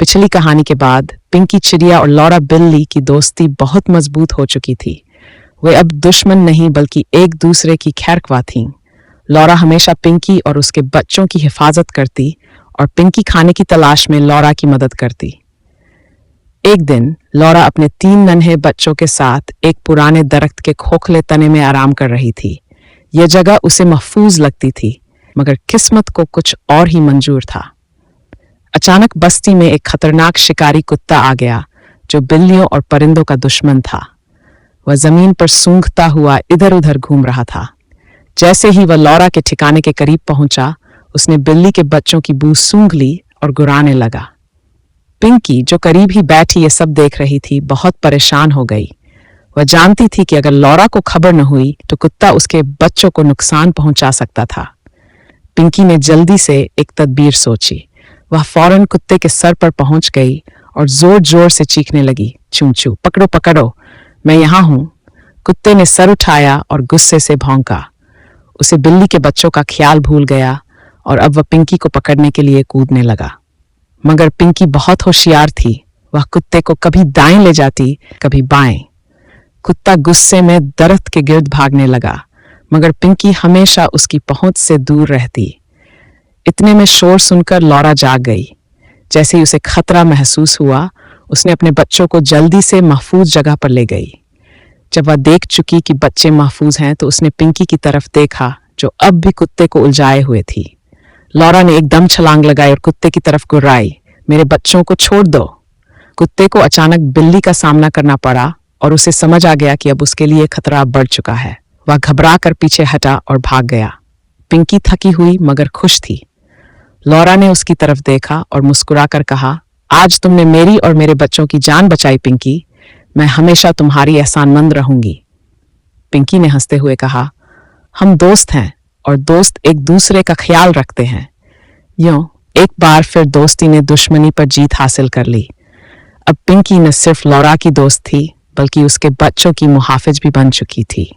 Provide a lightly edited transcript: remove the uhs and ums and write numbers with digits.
पिछली कहानी के बाद पिंकी चिड़िया और लौरा बिल्ली की दोस्ती बहुत मजबूत हो चुकी थी। वे अब दुश्मन नहीं बल्कि एक दूसरे की खैरख्वाह थीं। लौरा हमेशा पिंकी और उसके बच्चों की हिफाजत करती और पिंकी खाने की तलाश में लौरा की मदद करती। एक दिन लौरा अपने 3 नन्हे बच्चों के साथ एक पुराने दरख्त के खोखले तने में आराम कर रही थी। यह जगह उसे महफूज लगती थी, मगर किस्मत को कुछ और ही मंजूर था। अचानक बस्ती में एक खतरनाक शिकारी कुत्ता आ गया जो बिल्लियों और परिंदों का दुश्मन था। वह जमीन पर सूंघता हुआ इधर उधर घूम रहा था। जैसे ही वह लौरा के ठिकाने के करीब पहुंचा, उसने बिल्ली के बच्चों की बू सूंघ ली और गुर्राने लगा। पिंकी, जो करीब ही बैठी ये सब देख रही थी, बहुत परेशान हो गई। वह जानती थी कि अगर लौरा को खबर न हुई तो कुत्ता उसके बच्चों को नुकसान पहुंचा सकता था। पिंकी ने जल्दी से एक तदबीर सोची। वह फौरन कुत्ते के सर पर पहुंच गई और जोर जोर से चीखने लगी, चू चू, पकड़ो पकड़ो, मैं यहां हूं। कुत्ते ने सर उठाया और गुस्से से भौंका। उसे बिल्ली के बच्चों का ख्याल भूल गया और अब वह पिंकी को पकड़ने के लिए कूदने लगा। मगर पिंकी बहुत होशियार थी। वह कुत्ते को कभी दाएं ले जाती, कभी बाएं। कुत्ता गुस्से में दरख्त के गिर्द भागने लगा, मगर पिंकी हमेशा उसकी पहुंच से दूर रहती। इतने में शोर सुनकर लौरा जाग गई। जैसे ही उसे खतरा महसूस हुआ, उसने अपने बच्चों को जल्दी से महफूज जगह पर ले गई। जब वह देख चुकी कि बच्चे महफूज हैं, तो उसने पिंकी की तरफ देखा, जो अब भी कुत्ते को उलझाए हुए थी। लौरा ने एकदम छलांग लगाई और कुत्ते की तरफ गुर्राई, मेरे बच्चों को छोड़ दो। कुत्ते को अचानक बिल्ली का सामना करना पड़ा और उसे समझ आ गया कि अब उसके लिए खतरा बढ़ चुका है। वह घबरा कर पीछे हटा और भाग गया। पिंकी थकी हुई मगर खुश थी। लौरा ने उसकी तरफ देखा और मुस्कुराकर कहा, आज तुमने मेरी और मेरे बच्चों की जान बचाई पिंकी, मैं हमेशा तुम्हारी एहसानमंद रहूंगी। पिंकी ने हंसते हुए कहा, हम दोस्त हैं और दोस्त एक दूसरे का ख्याल रखते हैं। यूं एक बार फिर दोस्ती ने दुश्मनी पर जीत हासिल कर ली। अब पिंकी न सिर्फ लौरा की दोस्त थी, बल्कि उसके बच्चों की मुहाफिज भी बन चुकी थी।